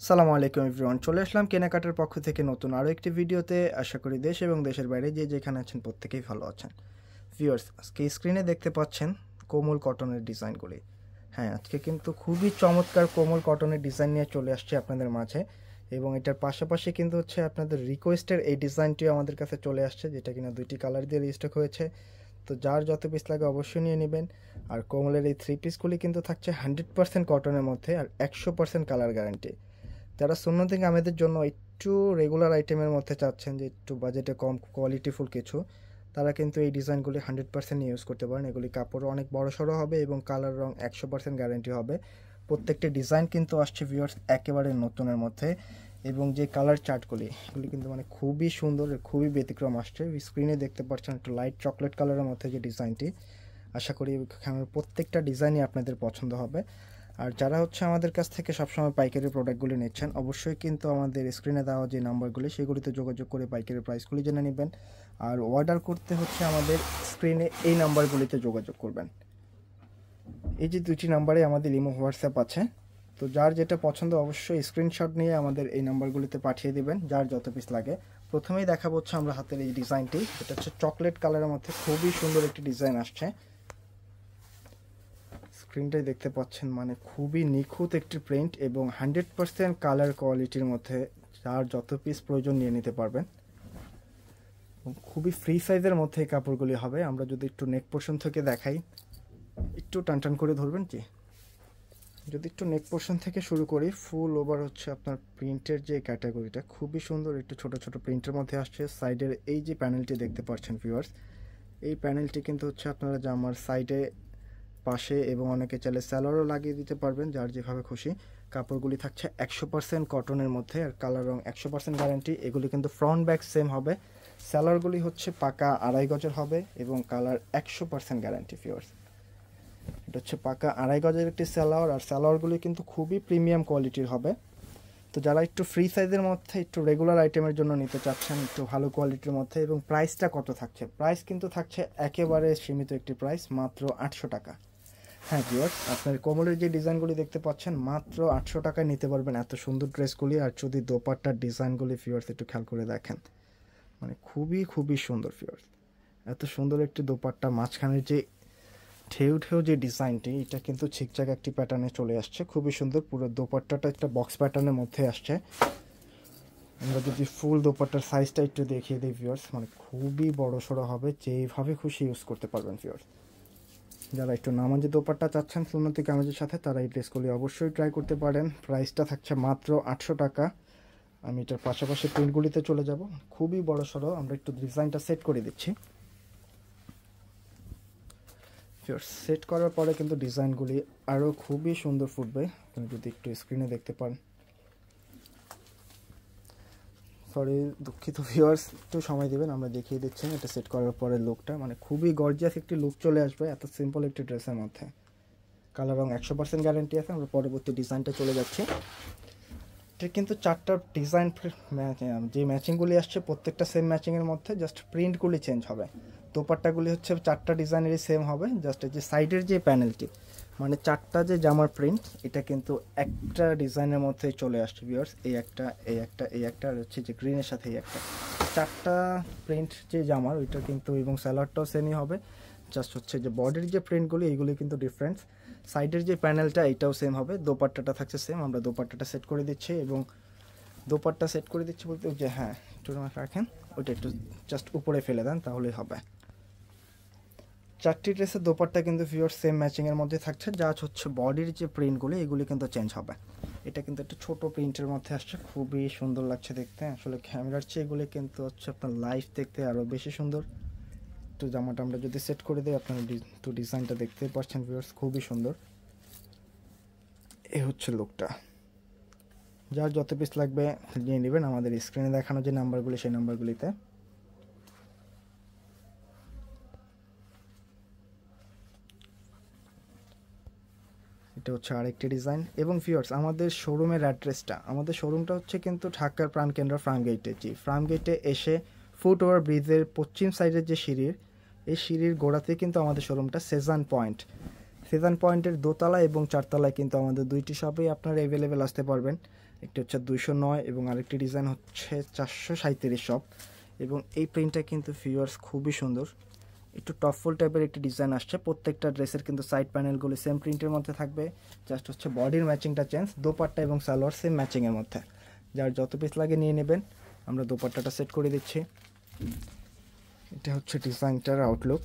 সালামু আলাইকুম এভরিওয়ান, চলে আসলাম কেনাকাটার পক্ষ থেকে নতুন আরও একটি ভিডিওতে। আশা করি দেশ এবং দেশের বাইরে যে যেখানে আছেন প্রত্যেকেই ভালো আছেন। ভিউয়ার্স, আজকে স্ক্রিনে দেখতে পাচ্ছেন কোমল কটনের ডিজাইনগুলি। হ্যাঁ, আজকে কিন্তু খুবই চমৎকার কোমল কটনের ডিজাইন নিয়ে চলে আসছে আপনাদের মাঝে, এবং এটার পাশাপাশি কিন্তু হচ্ছে আপনাদের রিকোয়েস্টের এই ডিজাইনটিও আমাদের কাছে চলে আসছে, যেটা কিনা দুইটি কালার দিয়ে রিস্টক হয়েছে। তো যার যত পিস লাগে অবশ্যই নিয়ে নেবেন। আর কোমলের এই থ্রি পিসগুলি কিন্তু থাকছে 100% কটনের মধ্যে আর 100% কালার গ্যারান্টি। যারা সুন্নতি কামেদের জন্য একটু রেগুলার আইটেমের মধ্যে চাচ্ছেন, যে একটু বাজেটে কম কোয়ালিটিফুল কিছু, তারা কিন্তু এই ডিজাইনগুলি 100% ইউজ করতে পারেন। এগুলি কাপড়ও অনেক বড় সড়ো হবে এবং কালার রং 100% গ্যারেন্টি হবে। প্রত্যেকটি ডিজাইন কিন্তু আসছে ভিউয়ার্স একেবারে নতুনের মধ্যে, এবং যে কালার চার্টগুলি এগুলি কিন্তু মানে খুবই সুন্দর, খুবই ব্যতিক্রম আসছে। স্ক্রিনে দেখতে পাচ্ছেন একটু লাইট চকলেট কালারের মধ্যে যে ডিজাইনটি, আশা করি প্রত্যেকটা ডিজাইনই আপনাদের পছন্দ হবে। আর যারা হচ্ছে আমাদের কাছ থেকে সবসময় পাইকারি প্রোডাক্টগুলি নিচ্ছেন, অবশ্যই কিন্তু আমাদের স্ক্রিনে দেওয়া যে নাম্বারগুলি সেগুলিতে যোগাযোগ করে পাইকারি প্রাইসগুলি জেনে নেবেন। আর অর্ডার করতে হচ্ছে আমাদের স্ক্রিনে এই নাম্বারগুলিতে যোগাযোগ করবেন। এই যে দুটি নাম্বারে আমাদের ইমো হোয়াটসঅ্যাপ আছে, তো যার যেটা পছন্দ অবশ্যই স্ক্রিনশট নিয়ে আমাদের এই নাম্বারগুলিতে পাঠিয়ে দিবেন, যার যত পিস লাগে। প্রথমেই দেখাবো হচ্ছে আমরা হাতের এই ডিজাইনটি, এটা হচ্ছে চকলেট কালারের মধ্যে খুবই সুন্দর একটি ডিজাইন আসছে। স্ক্রিনটাই দেখতে পাচ্ছেন, মানে খুবই নিখুঁত একটি প্রিন্ট এবং 100% কালার কোয়ালিটির মধ্যে, যার যত পিস প্রয়োজন নিয়ে নিতে পারবেন। খুবই ফ্রি সাইজের মধ্যে এই কাপড়গুলি হবে। আমরা যদি একটু নেক পোর্শন থেকে দেখাই, একটু টান করে ধরবেন কি, যদি একটু নেক পোর্শন থেকে শুরু করি, ফুল ওভার হচ্ছে আপনার প্রিন্টের যে ক্যাটাগরিটা খুবই সুন্দর, একটু ছোট ছোট প্রিন্টের মধ্যে আসছে। সাইডের এই যে প্যানেলটি দেখতে পাচ্ছেন ভিউয়ার্স, এই প্যানেলটি কিন্তু হচ্ছে আপনারা জামার সাইডে পাশে এবং অনেকে চাইলে স্যালোয়ারও লাগিয়ে দিতে পারবেন, যার যেভাবে খুশি। কাপড়গুলি থাকছে 100% কটনের মধ্যে আর কালার রং 100% গ্যারান্টি। এগুলি কিন্তু ফ্রন্ট ব্যাক সেম হবে। স্যালোয়ারগুলি হচ্ছে পাকা 2.5 গজের হবে এবং কালার 100% গ্যারান্টি ভিউয়ার্স। এটা হচ্ছে পাকা 2.5 গজের একটি স্যালোয়ার, আর স্যালোয়ারগুলি কিন্তু খুবই প্রিমিয়াম কোয়ালিটির হবে। তো যারা একটু ফ্রি সাইজের মধ্যে একটু রেগুলার আইটেমের জন্য নিতে চাচ্ছেন একটু ভালো কোয়ালিটির মধ্যে, এবং প্রাইসটা কত থাকছে, প্রাইস কিন্তু থাকছে একেবারে সীমিত একটি প্রাইস, মাত্র 800 টাকা। হ্যাঁ ভিউয়ার্স, আপনার কোমলের যে ডিজাইনগুলি দেখতে পাচ্ছেন মাত্র 800 টাকায় নিতে পারবেন এত সুন্দর ড্রেসগুলি। আর যদি দোপাট্টার ডিজাইনগুলি ভিউয়ার্স একটু খেয়াল করে দেখেন, মানে খুবই সুন্দর ভিউয়ার্স। এত সুন্দর একটি দোপাট্টা, মাঝখানের যে ঢেউ ঢেউ যে ডিজাইনটি, এটা কিন্তু ঠিকঠাক একটি প্যাটার্নে চলে আসছে, খুবই সুন্দর। পুরো দোপাট্টাটা একটা বক্স প্যাটার্নের মধ্যে আসছে। আমরা যদি ফুল দোপাট্টার সাইজটা একটু দেখিয়ে দিই ভিউয়ার্স, মানে খুবই বড় সড়ো হবে, যেইভাবে খুশি ইউজ করতে পারবেন ভিউয়ার্স। যারা একটু নামাজি দোপাট্টা চাচ্ছেন সুন্নতি কামিজের সাথে, তারা এই ড্রেসগুলি অবশ্যই ট্রাই করতে পারেন। প্রাইসটা থাকছে মাত্র 800 টাকা। আমি এটার পাশাপাশি প্রিন্টগুলিতে চলে যাব। খুবই বড় সড়ো, আমরা একটু ডিজাইনটা সেট করে দিচ্ছি। সেট করার পরে কিন্তু ডিজাইনগুলি আরও খুবই সুন্দর ফুটবে। আপনি যদি একটু স্ক্রিনে দেখতে পান, সরি দুঃখিত ভিউয়ার্স, একটু সময় দেবেন, আমরা দেখিয়ে দিচ্ছি এটা সেট করার পরে লুকটা, মানে খুবই গর্জিয়াস একটি লুক চলে আসবে এত সিম্পল একটি ড্রেসের মধ্যে। কালার রং 100% গ্যারান্টি আছে। আমরা পরবর্তী ডিজাইনটা চলে যাচ্ছি। এটা কিন্তু 4টা ডিজাইন যে ম্যাচিংগুলি আসছে প্রত্যেকটা সেম ম্যাচিংয়ের মধ্যে, জাস্ট প্রিন্টগুলি চেঞ্জ হবে। দোপাট্টাগুলি হচ্ছে 4টা ডিজাইনেরই সেম হবে, জাস্ট এই যে সাইডের যে প্যানেলটি, মানে 4টা যে জামার প্রিন্ট, এটা কিন্তু একটা ডিজাইনের মধ্যে চলে আসছে ভিউয়ার্স। এই একটা, এই একটা, এই একটা, আর হচ্ছে যে গ্রিনের সাথে এই একটা, 4টা প্রিন্ট যে জামার ওইটা কিন্তু, এবং স্যালাডটাও সেমই হবে। জাস্ট হচ্ছে যে বডির যে প্রিন্টগুলি এইগুলি কিন্তু ডিফারেন্স। সাইডের যে প্যানেলটা এটাও সেম হবে, দোপাট্টাটা থাকছে সেম। আমরা দোপাট্টাটা সেট করে দিচ্ছি, এবং দোপাট্টা সেট করে দিচ্ছি বলতে যে হ্যাঁ একটু রাখেন, ওইটা একটু জাস্ট উপরে ফেলে দেন তাহলেই হবে। 4টি ড্রেসের দোপাট্টা কিন্তু ভিউয়ার্স সেম ম্যাচিংয়ের মধ্যে থাকছে, যা হচ্ছে বডির যে প্রিন্টগুলি এগুলি কিন্তু চেঞ্জ হবে। এটা কিন্তু একটা ছোট প্রিন্টের মধ্যে আসছে, খুবই সুন্দর লাগছে দেখতে। আসলে ক্যামেরার চেয়ে এগুলি কিন্তু হচ্ছে আপনার লাইভ দেখতে আরও বেশি সুন্দর। তো জামাটা আমরা যদি সেট করে দিই, আপনারা তো ডিজাইনটা দেখতে পাচ্ছেন ভিউয়ার্স, খুবই সুন্দর। এই হচ্ছে লুকটা। যার যত পিস লাগবে নিয়ে নেবেন আমাদের স্ক্রিনে দেখানো যে নাম্বারগুলি সেই নাম্বারগুলিতে। এটা হচ্ছে আরেকটি ডিজাইন। এবং ভিউয়ার্স, আমাদের শোরুমের অ্যাড্রেসটা, আমাদের শোরুমটা হচ্ছে কিন্তু ঢাকার প্রাণকেন্দ্র ফার্ম গেটে। ফার্ম গেটে এসে ফুট ওভার ব্রিজের পশ্চিম সাইডের যে সিঁড়ির, এই সিঁড়ির গোড়াতে কিন্তু আমাদের শোরুমটা, সেজান পয়েন্ট। সিজন পয়েন্টের দোতলা এবং চারতলায় কিন্তু আমাদের দুইটি শপেই আপনারা অ্যাভেলেবেল আসতে পারবেন। একটি হচ্ছে 209 এবং আরেকটি ডিজাইন হচ্ছে 437 শপ। এবং এই প্রিন্টটা কিন্তু ভিউয়ার্স খুবই সুন্দর, একটু টপফুল টাইপের একটি ডিজাইন আসছে। প্রত্যেকটা ড্রেসের কিন্তু সাইড প্যানেলগুলি সেম প্রিন্টের মধ্যে থাকবে, জাস্ট হচ্ছে বডির ম্যাচিংটা চেঞ্জ। দোপাট্টা এবং সালোয়ার সেম ম্যাচিংয়ের মধ্যে, যার যত পিস লাগে নিয়ে নেবেন। আমরা দোপাট্টাটা সেট করে দিচ্ছি। এটা হচ্ছে ডিজাইনটার আউটলুক,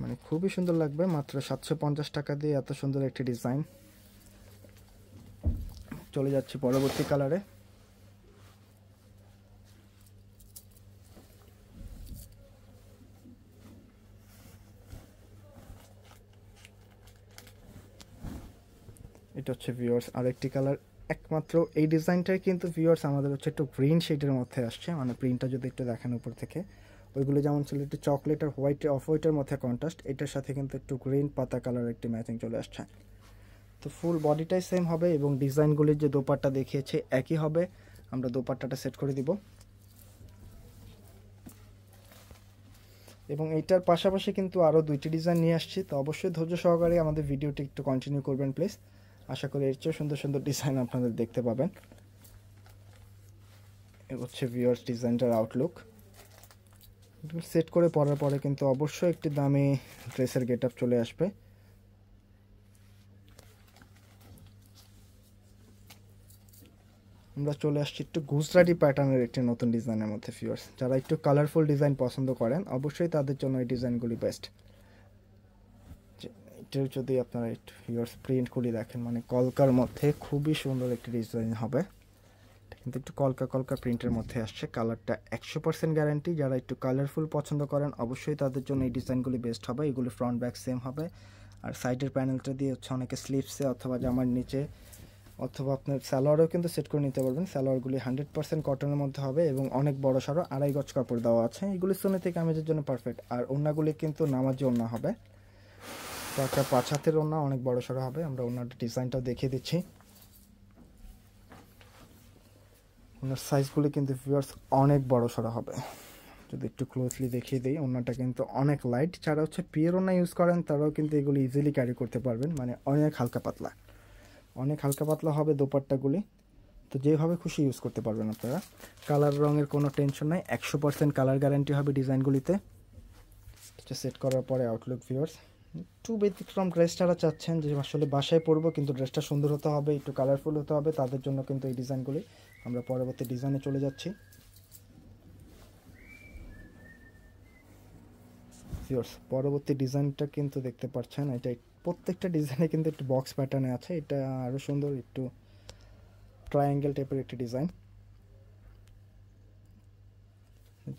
মানে খুবই সুন্দর লাগবে। মাত্র 750 টাকা দিয়ে এত সুন্দর একটি ডিজাইন। চলে যাচ্ছি পরবর্তী কালারে। এটা হচ্ছে ভিউয়ার্স আরেকটি কালার। একমাত্র এই ডিজাইনটাই কিন্তু ভিউয়ার্স আমাদের হচ্ছে একটু গ্রিন শেডের মধ্যে আসছে, মানে প্রিন্টটা যদি একটু দেখেন উপর থেকে, ওইগুলো যেমন ছিল একটু চকলেট আর হোয়াইট অফ হোয়াইটের মধ্যে কন্ট্রাস্ট, এটার সাথে কিন্তু একটু গ্রিন পাতা কালার একটি ম্যাচিং চলে আসছে। তো ফুল বডিটাই সেম হবে এবং ডিজাইনগুলির যে দোপাট্টা দেখিয়েছে একই হবে। আমরা দোপাট্টাটা সেট করে দিব। এবং এইটার পাশাপাশি কিন্তু আরও দুইটি ডিজাইন নিয়ে আসছি, তো অবশ্যই ধৈর্য সহকারে আমাদের ভিডিওটি একটু কন্টিনিউ করবেন প্লিজ। আশা করি এর চেয়ে সুন্দর সুন্দর ডিজাইন আপনাদের দেখতে পাবেন। এ হচ্ছে ভিউয়ার্স ডিজাইনটার আউটলুক। সেট করে পরার পরে কিন্তু অবশ্যই একটি দামি ড্রেসের গেট আপ চলে আসবে। আমরা চলে আসছি একটু গুজরাটি প্যাটার্নের একটি নতুন ডিজাইনের মধ্যে ভিউয়ার্স। যারা একটু কালারফুল ডিজাইন পছন্দ করেন অবশ্যই তাদের জন্য এই ডিজাইনগুলি বেস্ট। এটার যদি আপনারা একটু ভিউয়ার্স প্রিন্টগুলি দেখেন, মানে কলকার মধ্যে খুবই সুন্দর একটি ডিজাইন হবে, কিন্তু একটু কলকা কলকা প্রিন্টের মধ্যে আসছে। কালারটা 100% গ্যারান্টি। যারা একটু কালারফুল পছন্দ করেন অবশ্যই তাদের জন্য এই ডিজাইনগুলি বেস্ট হবে। এগুলি ফ্রন্ট ব্যাক সেম হবে। আর সাইডের প্যানেলটা দিয়ে হচ্ছে অনেকে স্লিভসে অথবা জামার নিচে অথবা আপনার সালোয়ারও কিন্তু সেট করে নিতে পারবেন। সালোয়ারগুলি 100% কটনের মধ্যে হবে এবং অনেক বড় সড়ো 2.5 গজ কাপড় দেওয়া আছে। এগুলি সুন্নতি কামিজের জন্য পারফেক্ট। আর ওড়নাগুলি কিন্তু নামাজি ওড়না হবে, তো একটা 5 হাতের ওড়না, অনেক বড় সড়ো হবে। আমরা ওড়নার ডিজাইনটাও দেখিয়ে দিচ্ছি। ওনার সাইজগুলি কিন্তু ভিউয়ার্স অনেক বড় সড়ো হবে। যদি একটু ক্লোজলি দেখিয়ে দিই, ওনাটা কিন্তু অনেক লাইট। যারা হচ্ছে পিওর ওনা ইউজ করেন তারাও কিন্তু এগুলি ইজিলি ক্যারি করতে পারবেন, মানে অনেক হালকা পাতলা, অনেক হালকা পাতলা হবে দোপাট্টাগুলি। তো যেভাবে খুশি ইউজ করতে পারবেন আপনারা। কালার রঙের কোনো টেনশন নাই, 100% কালার গ্যারান্টি হবে ডিজাইনগুলিতে। সেট করার পরে আউটলুক ভিউয়ার্স। একটু ব্যতিক্রম ড্রেস যারা চাচ্ছেন যে আসলে বাসায় পরবো কিন্তু ড্রেসটা সুন্দর হতে হবে, একটু কালারফুল হতে হবে, তাদের জন্য কিন্তু এই ডিজাইনগুলি। আমরা পরবর্তী ডিজাইনে চলে যাচ্ছি। ভিউয়ার্স পরবর্তী ডিজাইনটা কিন্তু দেখতে পাচ্ছেন, এটা প্রত্যেকটা ডিজাইনে কিন্তু একটু বক্স প্যাটার্নে আছে। এটা আরও সুন্দর, একটু ট্রায়াঙ্গেল টাইপের একটি ডিজাইন।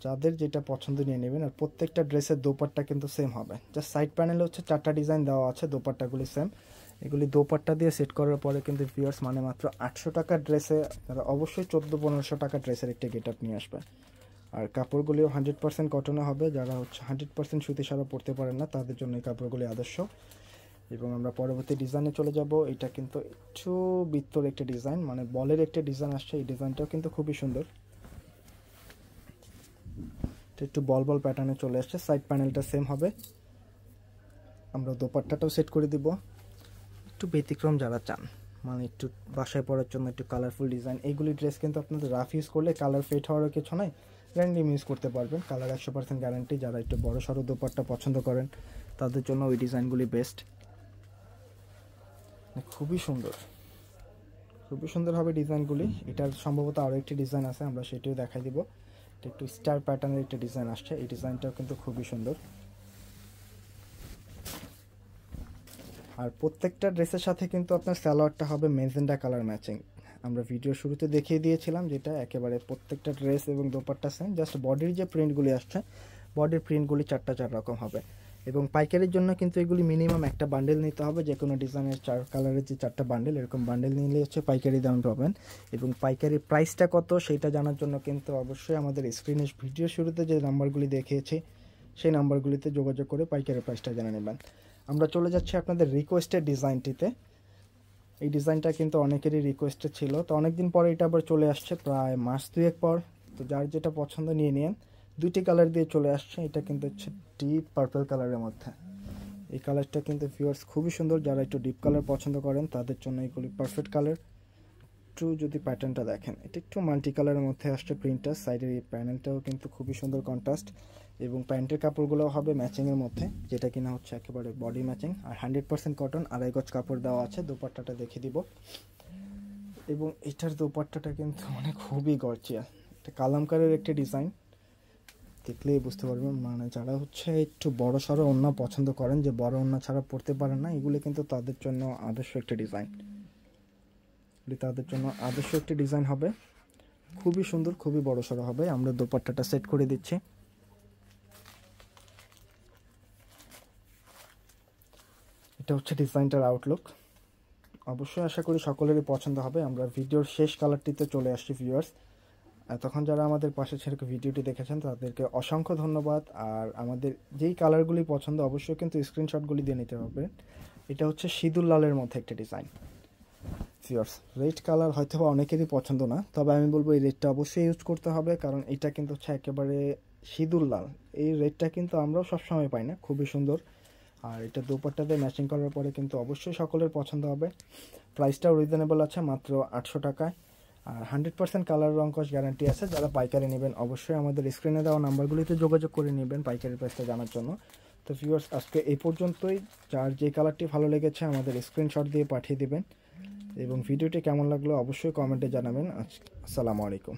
যাদের যেটা পছন্দ নিয়ে নেবেন। আর প্রত্যেকটা ড্রেসের দোপাট্টা কিন্তু সেম হবে। জাস্ট সাইড প্যানেলে হচ্ছে 4টা ডিজাইন দেওয়া আছে, দোপাট্টাগুলি সেম। এগুলি দোপাট্টা দিয়ে সেট করার পরে কিন্তু ভিউয়ার্স মানে মাত্র 800 টাকার ড্রেসে তারা অবশ্যই 1400-1500 টাকার ড্রেসের একটি গেট আপ নিয়ে আসবে। আর কাপড়গুলিও 100% কটনে হবে। যারা হচ্ছে 100% সুতি সারা পরতে পারেন না তাদের জন্য এই কাপড়গুলি আদর্শ। এবং আমরা পরবর্তী ডিজাইনে চলে যাব। এটা কিন্তু একটু বৃত্তর একটি ডিজাইন, মানে বলের একটি ডিজাইন আসছে। এই ডিজাইনটাও কিন্তু খুবই সুন্দর, একটু বল বল প্যাটার্নে চলে আসছে। সাইড প্যানেলটা সেম হবে। আমরা দোপাট্টাটাও সেট করে দিব। একটু ব্যতিক্রম যারা চান, মানে একটু বাসায় পরার জন্য একটু কালারফুল ডিজাইন, এইগুলি ড্রেস কিন্তু আপনাদের রাফ ইউজ করলে কালার ফেড হওয়ারও কিছু নয়, র্যান্ডম ইউজ করতে পারবেন। Colour 100% guarantee. যারা একটু বড় সড়ো দোপাট্টা পছন্দ করেন তাদের জন্য ওই ডিজাইনগুলি বেস্ট। খুবই সুন্দর, খুবই সুন্দর হবে ডিজাইনগুলি। এটার সম্ভবত আরও একটি ডিজাইন আছে, আমরা সেটিও দেখাই দিব। এটা একটু স্টার প্যাটার্নের একটা ডিজাইন আসছে। এই ডিজাইনটাও কিন্তু খুবই সুন্দর। আর প্রত্যেকটা ড্রেসের সাথে কিন্তু আপনার সালোয়ারটা হবে মেজেন্ডা কালার ম্যাচিং। আমরা ভিডিও শুরুতে দেখিয়ে দিয়েছিলাম, যেটা একেবারে প্রত্যেকটা ড্রেস এবং দোপাট্টা সেম। জাস্ট বডির যে প্রিন্টগুলি আসছে, বডির প্রিন্টগুলি 4 রকম হবে। এবং পাইকারির জন্য কিন্তু এগুলি মিনিমাম একটা বান্ডেল নিতে হবে। যে কোনো ডিজাইনের 4 কালারের যে 4টা বান্ডেল, এরকম বান্ডেল নিলে হচ্ছে পাইকারি দাম পাবেন। এবং পাইকারি প্রাইসটা কত সেটা জানার জন্য কিন্তু অবশ্যই আমাদের স্ক্রিনে ভিডিও শুরুতে যে নাম্বারগুলি দেখিয়েছি সেই নাম্বারগুলিতে যোগাযোগ করে পাইকারি প্রাইসটা জেনে নেবেন। আমরা চলে যাচ্ছি আপনাদের রিকোয়েস্টেড ডিজাইনটিতে। এই ডিজাইনটা কিন্তু অনেকেরই রিকোয়েস্টে ছিল, তো অনেকদিন পরে এটা আবার চলে আসছে, প্রায় মাস 2 পর। তো যার যেটা পছন্দ নিয়ে নিন। 2টি কালার দিয়ে চলে আসছে। এটা কিন্তু হচ্ছে ডিপ পার্পল কালারের মধ্যে এই কালারটা কিন্তু ভিউয়ার্স খুবই সুন্দর, যারা একটু ডিপ কালার পছন্দ করেন তাদের জন্য এগুলি পারফেক্ট কালার। একটু যদি প্যাটার্নটা দেখেন, এটা একটু মাল্টি কালারের মধ্যে আসছে প্রিন্টটা, সাইডের এই প্যানেলটাও কিন্তু খুবই সুন্দর কন্ট্রাস্ট, এবং প্যান্টের কাপড়গুলোও হবে ম্যাচিংয়ের মধ্যে, যেটা কিনা হচ্ছে একেবারে বডি ম্যাচিং, আর 100% কটন, 2.5 গজ কাপড় দেওয়া আছে। দোপাট্টাটা দেখে দিব, এবং এটার দোপাট্টাটা কিন্তু মানে খুবই গর্জিয়াস, এটা কালামকারের একটি ডিজাইন, দেখলেই বুঝতে পারবেন। মানে যারা হচ্ছে একটু বড় সড়ো ওড়না পছন্দ করেন, যে বড় ওড়না ছাড়া পরতে পারেন না, এগুলো কিন্তু তাদের জন্য আদর্শ একটি ডিজাইন, তাদের জন্য আদর্শ একটি ডিজাইন হবে, খুবই সুন্দর, খুবই বড় সড়ো হবে। আমরা দোপাট্টাটা সেট করে দিচ্ছি। এটা হচ্ছে ডিজাইনটার আউটলুক, অবশ্যই আশা করি সকলেরই পছন্দ হবে। আমরা ভিডিওর শেষ কালারটিতে চলে আসছি ভিউয়ার্স, তখন যারা আমাদের পাশে ছেড়ে ভিডিওটি দেখেছেন তাদেরকে অসংখ্য ধন্যবাদ। আর আমাদের যেই কালারগুলি পছন্দ অবশ্যই কিন্তু স্ক্রিনশটগুলি দিয়ে নিতে হবে। এটা হচ্ছে সিঁদুর লালের মধ্যে একটা ডিজাইন ভিউয়ার্স, রেড কালার হয়তো বা অনেকেরই পছন্দ না, তবে আমি বলবো এই রেডটা অবশ্যই ইউজ করতে হবে, কারণ এটা কিন্তু হচ্ছে একেবারে সিঁদুর লাল, এই রেডটা কিন্তু আমরাও সবসময় পাই না, খুবই সুন্দর। আর এটা দোপাট্টাতে ম্যাচিং করার পরে কিন্তু অবশ্যই সকলের পছন্দ হবে। প্রাইসটাও রিজনেবল আছে, মাত্র 800 টাকায়, আর 100% কালার রংকশ গ্যারান্টি আছে। যারা পাইকারি নেবেন অবশ্যই আমাদের স্ক্রিনে দেওয়া নাম্বারগুলিতে যোগাযোগ করে নেবেন পাইকারি প্রাইসটা জানার জন্য। তো ভিউয়ার্স আজকে এই পর্যন্তই, যার যে কালারটি ভালো লেগেছে আমাদের স্ক্রিনশট দিয়ে পাঠিয়ে দেবেন, এবং ভিডিওটি কেমন লাগলো অবশ্যই কমেন্টে জানাবেন। আসসালামু আলাইকুম।